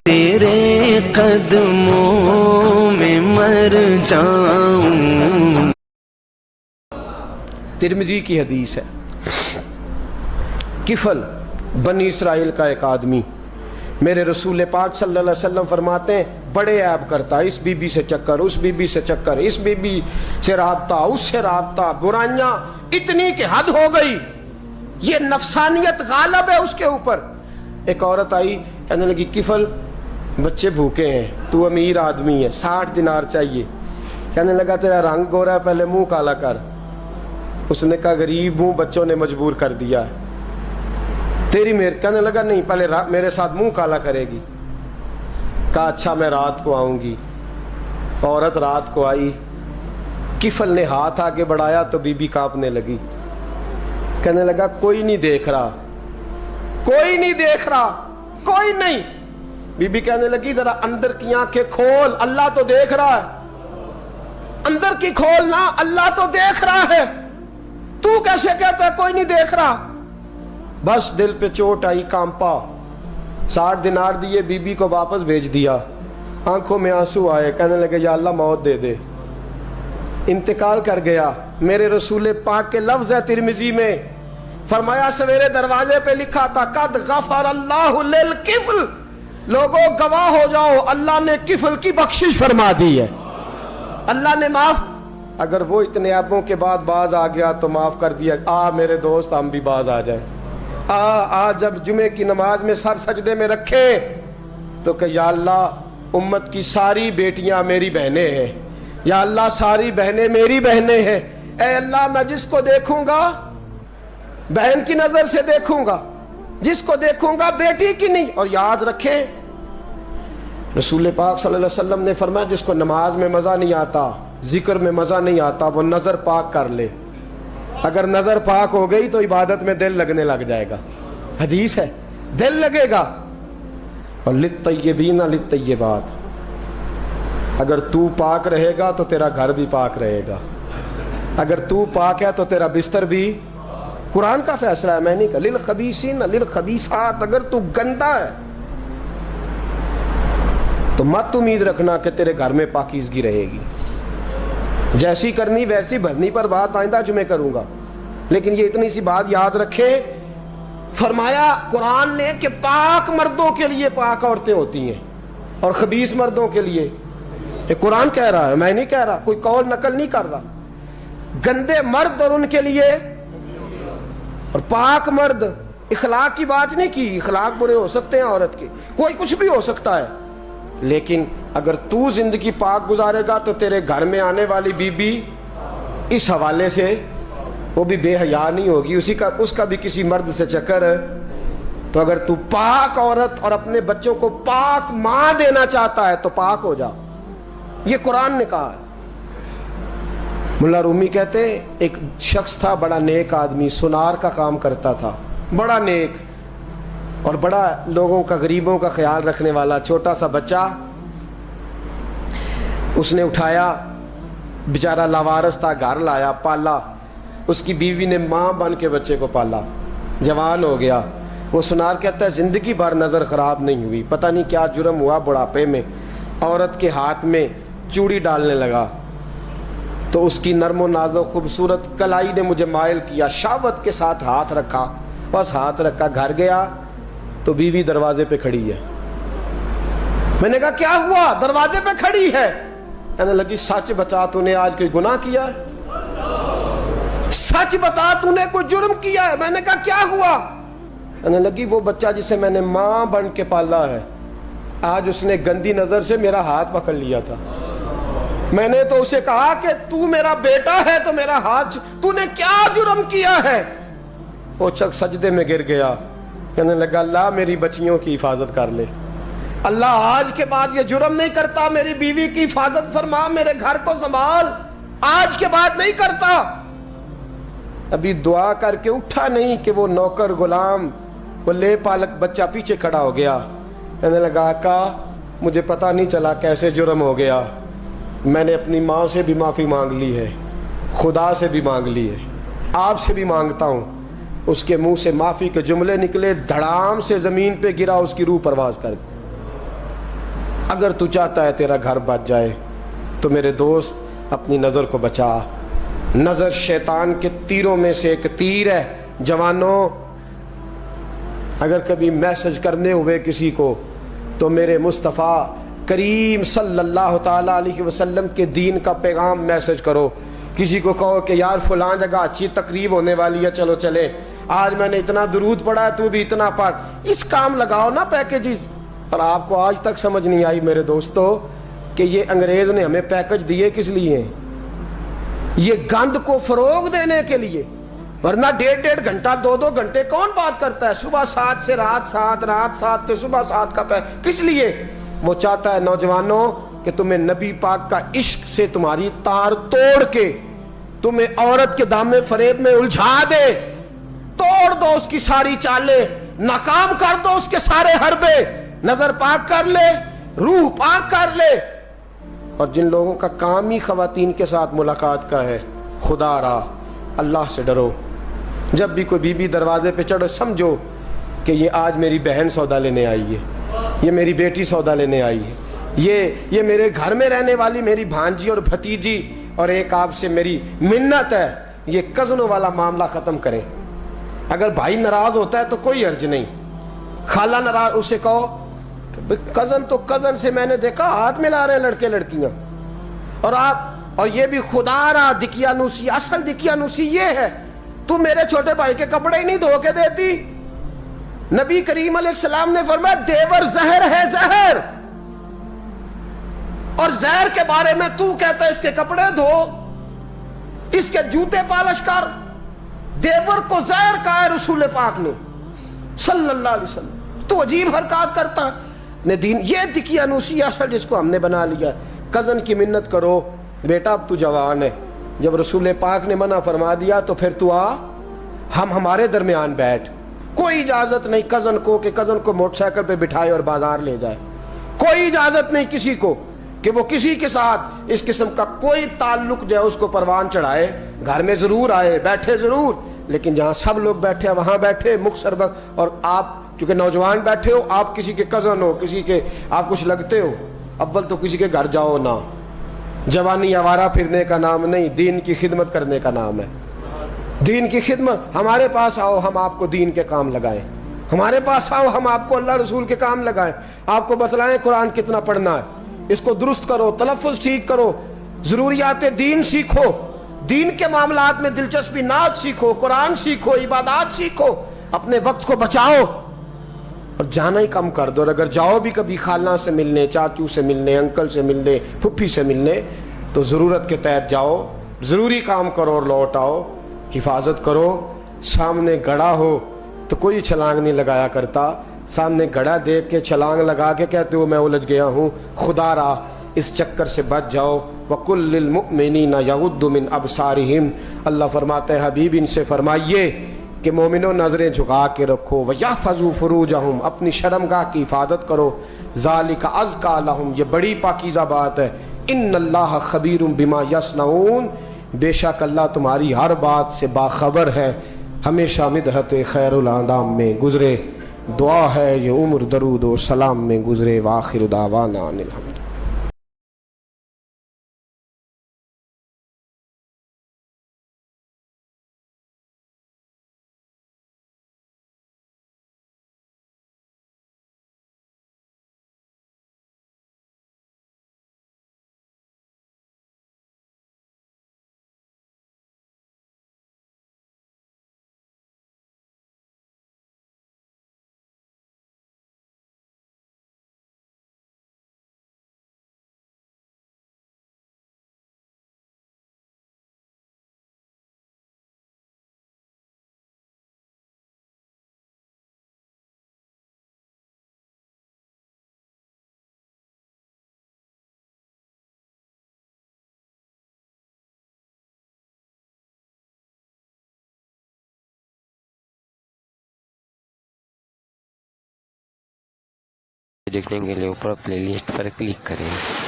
تیرے قدموں میں مر جاؤں۔ ترمذی کی حدیث ہے، کفل بنی اسرائیل کا ایک آدمی میرے رسول پاک صلی اللہ علیہ وسلم فرماتے ہیں بڑے عیب کرتا، اس بی بی سے چکر، اس بی بی سے چکر، اس بی بی سے رابطہ، اس سے رابطہ، برائیاں اتنی کہ حد ہو گئی، یہ نفسانیت غالب ہے اس کے اوپر۔ ایک عورت آئی کہنے لگی کفل بچے بھوکے ہیں، تو امیر آدمی ہے، 60 دینار چاہیے۔ کہنے لگا تیرا رنگ گورا ہے، پہلے منہ کالا کر۔ اس نے کہا غریب ہوں، بچوں نے مجبور کر دیا ہے، تیری کہنے لگا نہیں پہلے میرے ساتھ منہ کالا کرے گی۔ کہا اچھا میں رات کو آؤں گی۔ عورت رات کو آئی، کفل نے ہاتھ آگے بڑھایا تو بی بی کانپنے لگی، کہنے لگا کوئی نہیں دیکھ رہا، کوئی نہیں دیکھ رہا، کوئی نہیں۔ بی بی کہنے لگی ذرا اندر کی آنکھیں کھول، اللہ تو دیکھ رہا ہے، اندر کی کھولنا، اللہ تو دیکھ رہا ہے، تو کیسے کہتا ہے کوئی نہیں دیکھ رہا؟ بس دل پہ چوٹ آئی، کانپا، 60 دینار دیے، بی بی کو واپس بھیج دیا۔ آنکھوں میں آنسو آئے، کہنے لگے یا اللہ موت دے دے۔ انتقال کر گیا۔ میرے رسول پاک کے لفظ ہے ترمذی میں، فرمایا سویرے دروازے پہ لکھا تھا قد غفر اللہ للکفل، لوگوں گواہ ہو جاؤ اللہ نے کفل کی بخشش فرما دی ہے، اللہ نے معاف۔ اگر وہ اتنے عیبوں کے بعد باز آ گیا تو معاف کر دیا۔ میرے دوست ہم بھی باز آ جائیں، جب جمعے کی نماز میں سر سجدے میں رکھے تو کہ یا اللہ امت کی ساری بیٹیاں میری بہنیں ہیں، یا اللہ ساری بہنیں میری بہنیں ہیں، اے اللہ میں جس کو دیکھوں گا بہن کی نظر سے دیکھوں گا، جس کو دیکھوں گا بیٹی کی نہیں۔ اور یاد رکھیں رسول پاک صلی اللہ علیہ وسلم نے فرمایا جس کو نماز میں مزہ نہیں آتا، ذکر میں مزہ نہیں آتا، وہ نظر پاک کر لے، اگر نظر پاک ہو گئی تو عبادت میں دل لگنے لگ جائے گا، حدیث ہے دل لگے گا۔ اور للطیبین للطیبات، اگر تو پاک رہے گا تو تیرا گھر بھی پاک رہے گا، اگر تو پاک ہے تو تیرا بستر بھی، قرآن کا فیصلہ ہے، میں نہیں کہا للخبیثین للخبیثات، اگر تو گندا ہے تو مت امید رکھنا کہ تیرے گھر میں پاکیزگی رہے گی، جیسی کرنی ویسی بھرنی، پر بات آئندہ جمعے کروں گا، لیکن یہ اتنی سی بات یاد رکھے۔ فرمایا قرآن نے کہ پاک مردوں کے لیے پاک عورتیں ہوتی ہیں اور خبیث مردوں کے لیے، یہ قرآن کہہ رہا ہے، میں نہیں کہہ رہا، کوئی قول نقل نہیں کر رہا۔ گندے مرد اور ان کے لیے اور پاک مرد، اخلاق کی بات نہیں کی، اخلاق برے ہو سکتے ہیں عورت کے، کوئی کچھ بھی ہو سکتا ہے، لیکن اگر تو زندگی پاک گزارے گا تو تیرے گھر میں آنے والی بی بی اس حوالے سے وہ بھی بے حیا نہیں ہوگی، اس کا بھی کسی مرد سے چکر ہے۔ تو اگر تو پاک عورت اور اپنے بچوں کو پاک ماں دینا چاہتا ہے تو پاک ہو جا، یہ قرآن نے کہا ہے۔ ملا رومی کہتے ہیں ایک شخص تھا بڑا نیک آدمی، سونار کا کام کرتا تھا، بڑا نیک اور بڑا لوگوں کا غریبوں کا خیال رکھنے والا، چھوٹا سا بچہ اس نے اٹھایا، بیچارہ لاوارث تھا، گھر لایا، پالا، اس کی بیوی نے ماں بن کے بچے کو پالا، جوان ہو گیا۔ وہ سونار کہتا ہے زندگی بھر نظر خراب نہیں ہوئی، پتہ نہیں کیا جرم ہوا، بڑھاپے میں عورت کے ہاتھ میں چوڑی ڈالنے لگا تو اس کی نرم و نازک خوبصورت کلائی نے مجھے مائل کیا، شہوت کے ساتھ ہاتھ رکھا، بس ہاتھ رکھا، گھر گیا تو بیوی دروازے پہ کھڑی ہے۔ میں نے کہا کیا ہوا؟ دروازے پہ کھڑی ہے۔ کہنے لگی سچ بتا تو نے آج کوئی گناہ کیا ہے؟ سچ بتا تو نے کوئی جرم کیا ہے؟ میں نے کہا کیا ہوا؟ کہنے لگی وہ بچہ جسے میں نے ماں بن کے پالا ہے، آج اس نے گندی نظر سے میرا ہاتھ پکڑ لیا تھا، میں نے تو اسے کہا کہ تو میرا بیٹا ہے تو میرا ہاتھ، تو نے کیا جرم کیا ہے؟ وہ شخص سجدے میں گر گیا، کہنے لگا اللہ میری بچیوں کی حفاظت کر لے، اللہ آج کے بعد یہ جرم نہیں کرتا، میری بیوی کی حفاظت فرما، میرے گھر کو سنبھال، آج کے بعد نہیں کرتا۔ ابھی دعا کر کے اٹھا نہیں کہ وہ نوکر غلام، وہ لے پالک بچہ پیچھے کھڑا ہو گیا، کہنے لگا آقا مجھے پتہ نہیں چلا کیسے جرم ہو گیا، میں نے اپنی ماں سے بھی معافی مانگ لی ہے، خدا سے بھی مانگ لی ہے، آپ سے بھی مانگتا ہوں۔ اس کے منہ سے معافی کے جملے نکلے، دھڑام سے زمین پہ گرا، اس کی روح پرواز کر گئی۔ اگر تو چاہتا ہے تیرا گھر بچ جائے تو میرے دوست اپنی نظر کو بچا. نظر شیطان کے تیروں میں سے ایک تیر ہے. جوانوں، اگر کبھی میسج کرنے ہوئے کسی کو تو میرے مصطفیٰ کریم صلی اللہ تعالیٰ علیہ وسلم کے دین کا پیغام میسج کرو. کسی کو کہو کہ یار فلاں جگہ اچھی تقریب ہونے والی ہے، چلو چلے، آج میں نے اتنا درود پڑھا ہے، تو بھی اتنا پڑھ. اس کام لگاؤ نا پیکیجز. اور آپ کو آج تک سمجھ نہیں آئی میرے دوستو کہ یہ انگریز نے ہمیں پیکج دیے کس لیے؟ یہ گند کو فروغ دینے کے لیے. ورنہ 1.5 گھنٹہ 2 گھنٹے کون بات کرتا ہے؟ صبح 7 سے رات 7، رات 7 سے صبح 7 کا کس لیے؟ وہ چاہتا ہے نوجوانوں کہ تمہیں نبی پاک کا عشق سے تمہاری تار توڑ کے تمہیں عورت کے دام فریب میں الجھا دے. توڑ دو اس کی ساری چالیں، ناکام کر دو اس کے سارے حربے، نظر پاک کر لے، روح پاک کر لے. اور جن لوگوں کا کام ہی خواتین کے ساتھ ملاقات کا ہے، خدا را اللہ سے ڈرو. جب بھی کوئی بی بی دروازے پہ چڑھو سمجھو کہ یہ آج میری بہن سودا لینے آئی ہے، یہ میری بیٹی سودا لینے آئی ہے، یہ میرے گھر میں رہنے والی میری بھانجی اور بھتیجی، اور ایک آپ سے میری منت ہے. یہ کزنوں والا معاملہ ختم کریں. اگر بھائی ناراض ہوتا ہے تو کوئی حرج نہیں. خالہ ناراض، اسے کہو کہ کزن تو کزن سے میں نے دیکھا ہاتھ ملا رہے ہیں لڑکے لڑکیاں، اور آپ، اور یہ بھی خدا را دقیانوسی. اصل دقیانوسی یہ ہے تو میرے چھوٹے بھائی کے کپڑے ہی نہیں دھو کے دیتی. نبی کریم علیہ السلام نے فرمایا دیور زہر ہے، زہر. اور زہر کے بارے میں تو کہتا ہے اس کے کپڑے دھو، اس کے جوتے پالش کر. دیور کو زہر کہا ہے رسول پاک نے صلی اللہ علیہ وسلم. تو عجیب حرکات کرتا ہے دین. یہ دقیانوسی اصل جس کو ہم نے بنا لیا. کزن کی منت کرو، بیٹا اب تو جوان ہے، جب رسول پاک نے منع فرما دیا تو پھر تو آ، ہم ہمارے درمیان بیٹھ. کوئی اجازت نہیں کزن کو کہ کزن کو موٹر سائیکل پہ بٹھائے اور بازار لے جائے. کوئی اجازت نہیں کسی کو کہ وہ کسی کے ساتھ اس قسم کا کوئی تعلق جو ہے اس کو پروان چڑھائے. گھر میں ضرور آئے، بیٹھے ضرور، لیکن جہاں سب لوگ بیٹھے ہیں وہاں بیٹھے مختصر وقت. اور آپ چونکہ نوجوان بیٹھے ہو، آپ کسی کے کزن ہو، کسی کے آپ کچھ لگتے ہو، اول تو کسی کے گھر جاؤ نہ. جوانی آوارہ پھرنے کا نام نہیں، دین کی خدمت کرنے کا نام ہے. دین کی خدمت. ہمارے پاس آؤ، ہم آپ کو دین کے کام لگائیں. ہمارے پاس آؤ، ہم آپ کو اللہ رسول کے کام لگائیں. آپ کو بتلائیں قرآن کتنا پڑھنا ہے، اس کو درست کرو، تلفظ ٹھیک کرو، ضروریات دین سیکھو، دین کے معاملات میں دلچسپی، نعت سیکھو، قرآن سیکھو، عبادات سیکھو، اپنے وقت کو بچاؤ اور جانا ہی کم کر دو. اور اگر جاؤ بھی کبھی خالہ سے ملنے، چاچو سے ملنے، انکل سے ملنے، پھپھی سے ملنے، تو ضرورت کے تحت جاؤ، ضروری کام کرو اور لوٹ آؤ. حفاظت کرو. سامنے گڑھا ہو تو کوئی چھلانگ نہیں لگایا کرتا. سامنے گڑھا دیکھ کے چھلانگ لگا کے کہتے ہو میں الجھ گیا ہوں. خدا را اس چکر سے بچ جاؤ. وَقُلْ لِلْمُؤْمِنِينَ يَغُضُّ مِنْ أَبْصَارِهِمْ. اللہ فرماتے ہیں حبیب ان سے فرمائیے کہ مومنوں نظریں جھکا کے رکھو. وَيَحْفَظُوا فُرُوجَهُمْ. اپنی شرمگاہ کی حفاظت کرو. ذَلِكَ أَزْكَىٰ لَهُمْ. یہ بڑی پاکیزہ بات ہے. إِنَّ اللَّهَ خَبِيرٌ بِمَا يَصْنَعُونَ. بے شک اللہ تمہاری ہر بات سے باخبر ہے. ہمیشہ مدحت خیر الانام میں گزرے. دعا ہے یہ عمر درود و سلام میں گزرے. وآخر دعوانا ان الحمد. دیکھنے کے لیے اوپر پلے لسٹ پر کلک کریں.